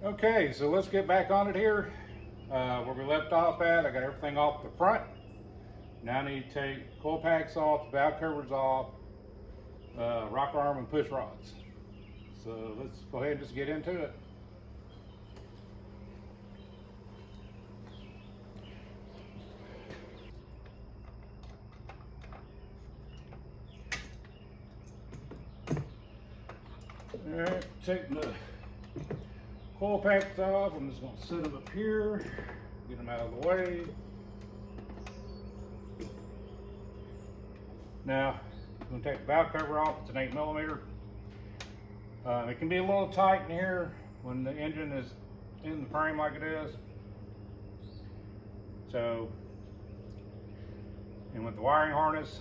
Okay, so let's get back on it here. Where we left off at, I got everything off the front. Now I need to take coil packs off, the valve covers off, rocker arm and push rods. So let's go ahead and just get into it. All right, taking the coil packs off. I'm just gonna set them up here, get them out of the way. Now, I'm gonna take the valve cover off. It's an 8mm. It can be a little tight in here when the engine is in the frame like it is. So, and with the wiring harness,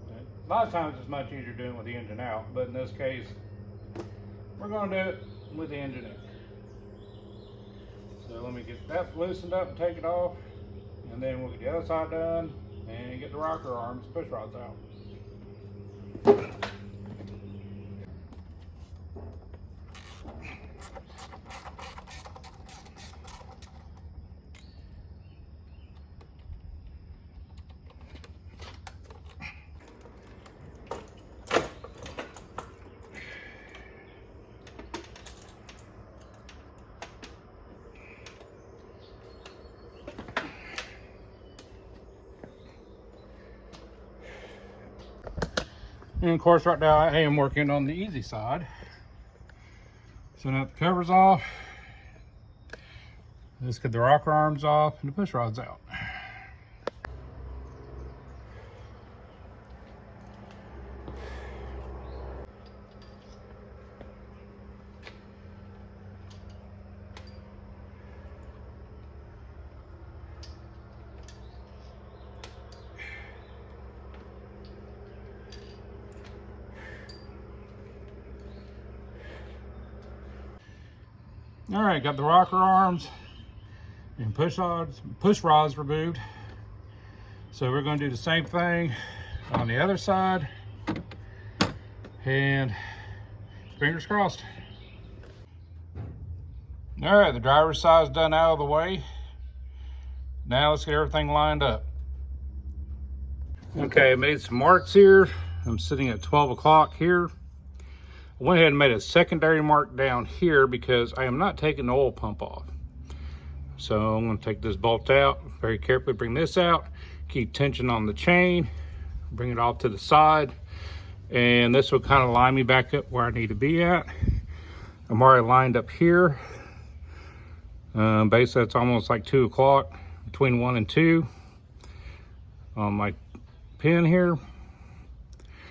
a lot of times it's much easier doing with the engine out, but in this case, we're gonna do it with the engine in. So let me get that loosened up and take it off, and then we'll get the other side done and get the rocker arms, push rods out. And of course, right now I am working on the easy side. So now the cover's off. Let's get the rocker arms off and the push rods out. All right, got the rocker arms and push rods removed. So we're going to do the same thing on the other side, and fingers crossed. All right, the driver's side's done out of the way. Now let's get everything lined up. Okay, I made some marks here. I'm sitting at 12 o'clock here. I went ahead and made a secondary mark down here because I am not taking the oil pump off. So I'm going to take this bolt out, very carefully bring this out, keep tension on the chain, bring it off to the side, and this will kind of line me back up where I need to be at. I'm already lined up here. Basically it's almost like 2 o'clock, between 1 and 2 on my pin here.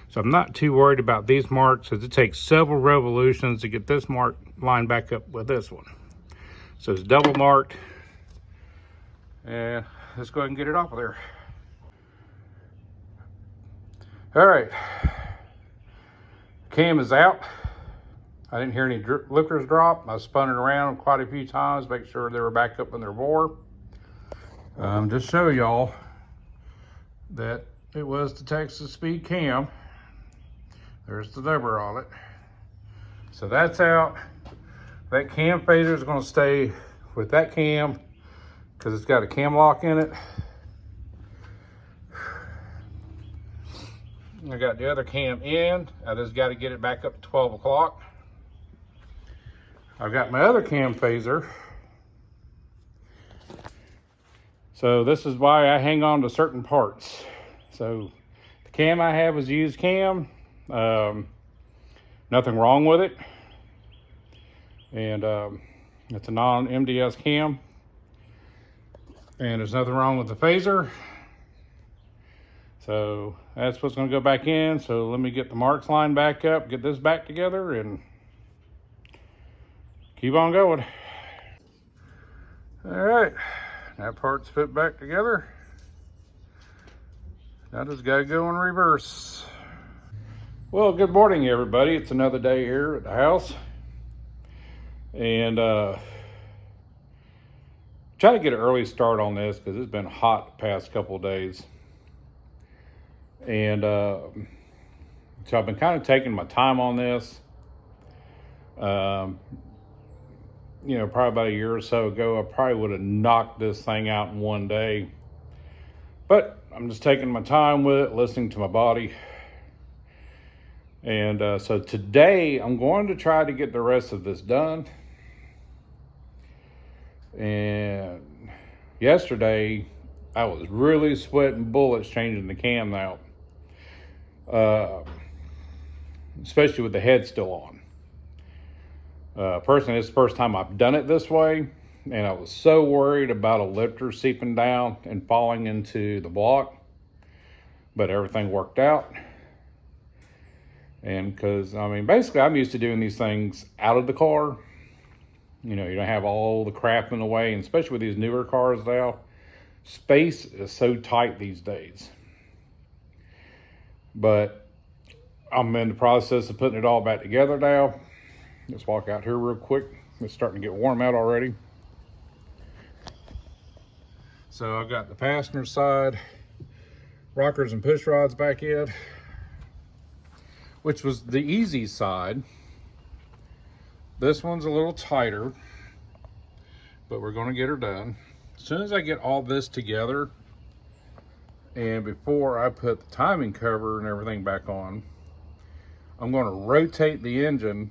So I'm not too worried about these marks, as it takes several revolutions to get this mark lined back up with this one. So it's double marked, and let's go ahead and get it off of there. All right, cam is out. I didn't hear any lifters drop. I spun it around quite a few times, make sure they were back up in their bore. Just show y'all that it was the Texas Speed cam. There's the number on it. So that's out. That cam phaser is going to stay with that cam because it's got a cam lock in it. I got the other cam in. I just got to get it back up to 12 o'clock. I've got my other cam phaser. So this is why I hang on to certain parts. So the cam I have is a used cam. Nothing wrong with it. And it's a non-MDS cam. And there's nothing wrong with the phaser. So that's what's going to go back in. So let me get the marks lined back up, get this back together, and keep on going. All right, that part's fit back together. Now just gotta go in reverse. Well, good morning, everybody. It's another day here at the house. And try to get an early start on this because it's been hot the past couple of days. And so I've been kind of taking my time on this. you know, probably about a year or so ago, I probably would have knocked this thing out in one day. But I'm just taking my time with it, listening to my body. And so today I'm going to try to get the rest of this done. And yesterday I was really sweating bullets changing the cam out, especially with the head still on. Personally, it's the first time I've done it this way, and I was so worried about a lifter seeping down and falling into the block, but everything worked out. And because, I mean, basically I'm used to doing these things out of the car. You know, you don't have all the crap in the way, and especially with these newer cars now, space is so tight these days. But I'm in the process of putting it all back together now. Let's walk out here real quick. It's starting to get warm out already. So I've got the passenger side rockers and push rods back in, which was the easy side. This one's a little tighter, but we're gonna get her done. As soon as I get all this together, and before I put the timing cover and everything back on, I'm gonna rotate the engine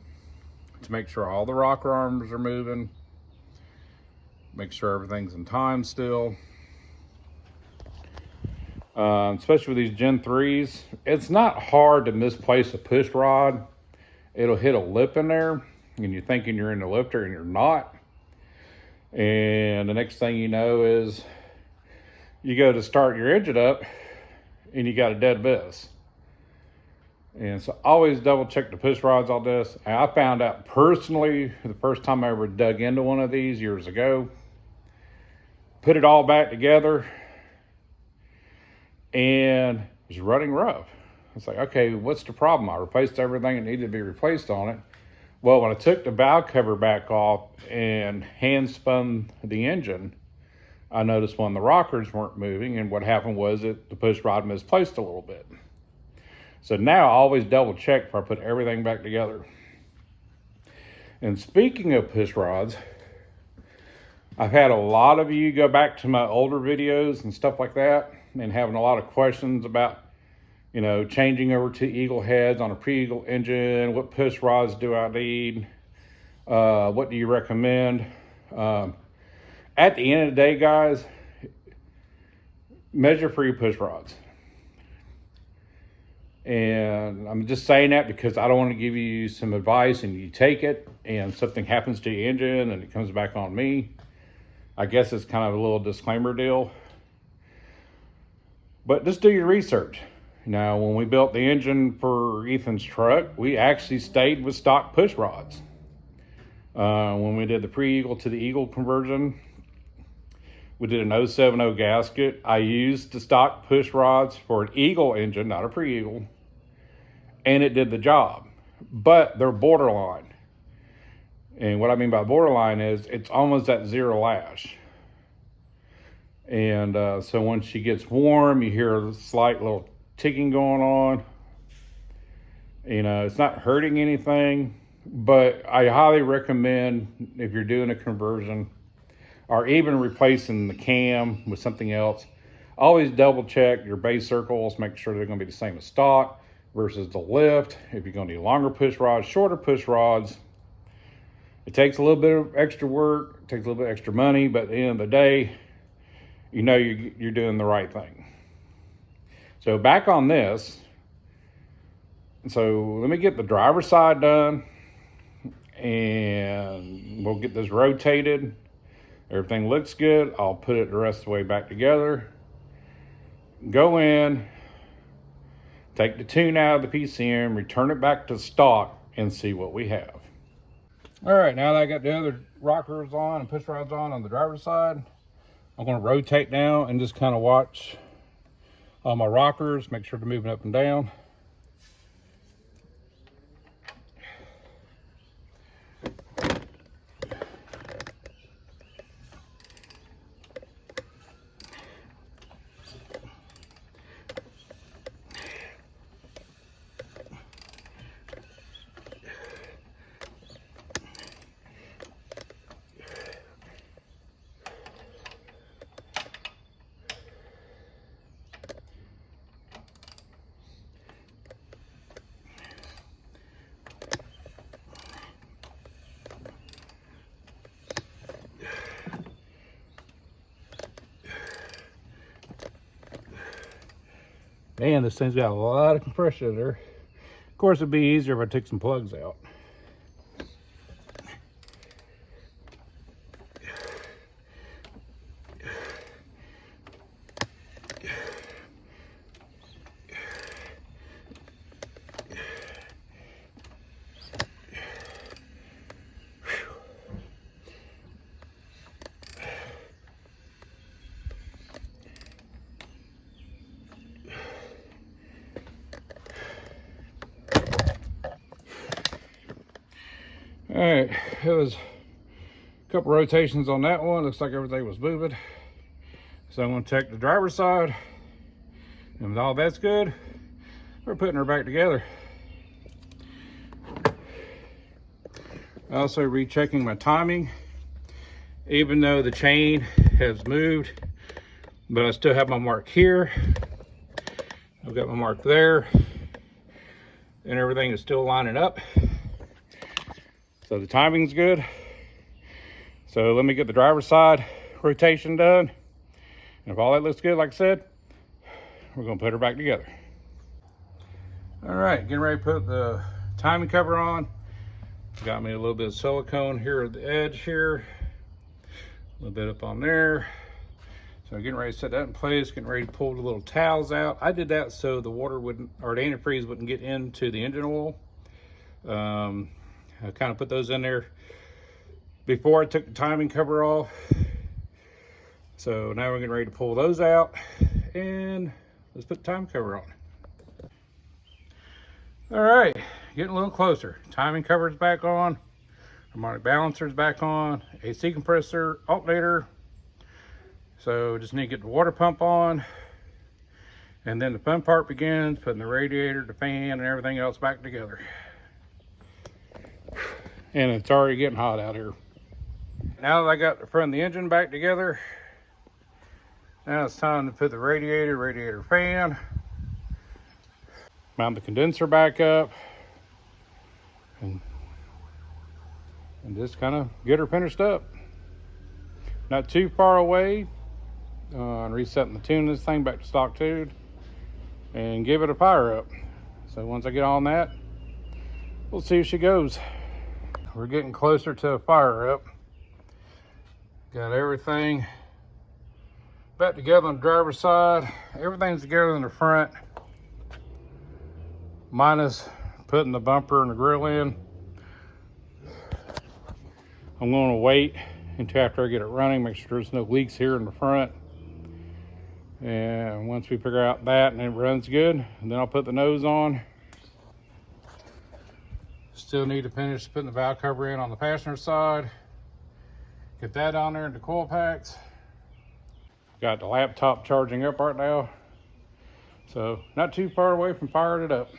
to make sure all the rocker arms are moving, make sure everything's in time still. Especially with these Gen 3s, it's not hard to misplace a push rod. It'll hit a lip in there, and you're thinking you're in the lifter, and you're not. And the next thing you know is you go to start your engine up, and you got a dead abyss. And so always double check the push rods on this. And I found out personally the first time I ever dug into one of these years ago, put it all back together, and it's running rough. It's like, okay, what's the problem? I replaced everything that needed to be replaced on it. Well, when I took the valve cover back off and hand spun the engine, I noticed one of the rockers weren't moving, and what happened was that the push rod misplaced a little bit. So now I always double check before I put everything back together. And speaking of push rods, I've had a lot of you go back to my older videos and stuff like that, and having a lot of questions about, you know, changing over to Eagle heads on a pre-Eagle engine. What push rods do I need? What do you recommend? At the end of the day, guys, measure for your push rods. And I'm just saying that because I don't want to give you some advice and you take it and something happens to your engine and it comes back on me. I guess it's kind of a little disclaimer deal. But just do your research. Now, when we built the engine for Ethan's truck, we actually stayed with stock push rods. When we did the pre-Eagle to the Eagle conversion, we did an 070 gasket. I used the stock push rods for an Eagle engine, not a pre-Eagle, and it did the job. But they're borderline. And what I mean by borderline is it's almost at zero lash. And so when she gets warm, you hear a slight little ticking going on. You know, it's not hurting anything, but I highly recommend if you're doing a conversion or even replacing the cam with something else, always double check your base circles, make sure they're going to be the same as stock versus the lift. If you're going to need longer push rods, shorter push rods, it takes a little bit of extra work, it takes a little bit extra money, but at the end of the day, you know you're doing the right thing. So back on this, so let me get the driver's side done and we'll get this rotated. Everything looks good. I'll put it the rest of the way back together. Go in, take the tune out of the PCM, return it back to stock, and see what we have. All right, now that I got the other rockers on and push rods on the driver's side, I'm going to rotate down and just kind of watch all my rockers, make sure they're moving up and down. Man, this thing's got a lot of compression in there. Of course, it'd be easier if I took some plugs out. All right, it was a couple rotations on that one. Looks like everything was moving. So I'm gonna check the driver's side. And with all that's good, we're putting her back together. Also rechecking my timing. Even though the chain has moved, but I still have my mark here. I've got my mark there. And everything is still lining up. So the timing's good. So let me get the driver's side rotation done. And if all that looks good, like I said, we're gonna put her back together. All right, getting ready to put the timing cover on. Got me a little bit of silicone here at the edge here. A little bit up on there. So getting ready to set that in place, getting ready to pull the little towels out. I did that so the water wouldn't, or the antifreeze wouldn't get into the engine oil. I kind of put those in there before I took the timing cover off. So now we're getting ready to pull those out and let's put the timing cover on. All right, getting a little closer. Timing cover's back on, harmonic balancer's back on, AC compressor, alternator. So just need to get the water pump on, and then the fun part begins, putting the radiator, the fan, and everything else back together. And it's already getting hot out here. Now that I got the front of the engine back together, now it's time to put the radiator fan, mount the condenser back up, and just kind of get her finished up. Not too far away on resetting the tune of this thing back to stock tune and give it a fire up. So once I get on that, we'll see if she goes. We're getting closer to a fire up. Got everything back together on the driver's side. Everything's together in the front, minus putting the bumper and the grill in. I'm going to wait until after I get it running, make sure there's no leaks here in the front. And once we figure out that and it runs good, and then I'll put the nose on. Still need to finish putting the valve cover in on the passenger side. Get that on there in the coil packs. Got the laptop charging up right now. So not too far away from firing it up.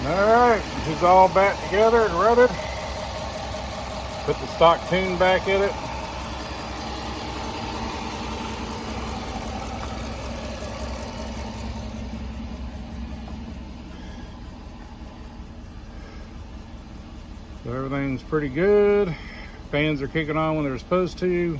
All right, she's all back together and running. Put the stock tune back in it. So everything's pretty good. Fans are kicking on when they're supposed to.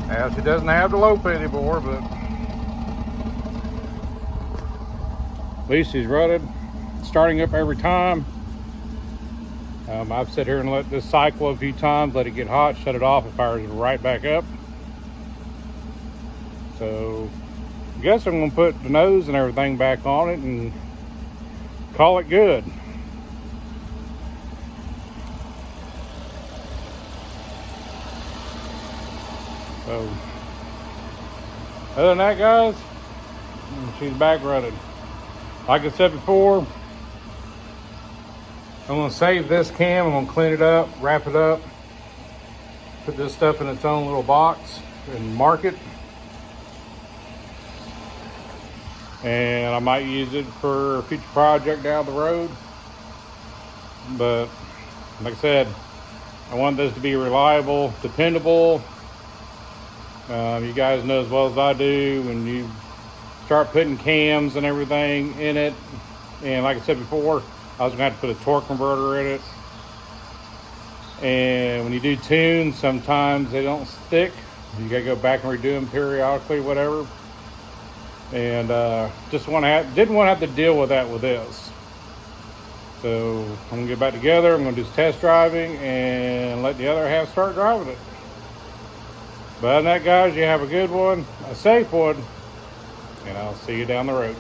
Now she doesn't have the lope anymore, but at least she's running, starting up every time. I've sat here and let this cycle a few times, let it get hot, shut it off, it fires right back up. So I guess I'm gonna put the nose and everything back on it and call it good. So other than that, guys, she's back running. Like I said before, I'm gonna save this cam, I'm gonna clean it up, wrap it up, put this stuff in its own little box and mark it. And I might use it for a future project down the road. But like I said, I want this to be reliable, dependable. You guys know as well as I do, when you start putting cams and everything in it, and like I said before, I was gonna have to put a torque converter in it. And when you do tunes, sometimes they don't stick. You gotta go back and redo them periodically, whatever. And didn't want to have to deal with that with this. So I'm gonna get back together. I'm gonna do some test driving and let the other half start driving it. But other than that, guys, you have a good one, a safe one, and I'll see you down the road.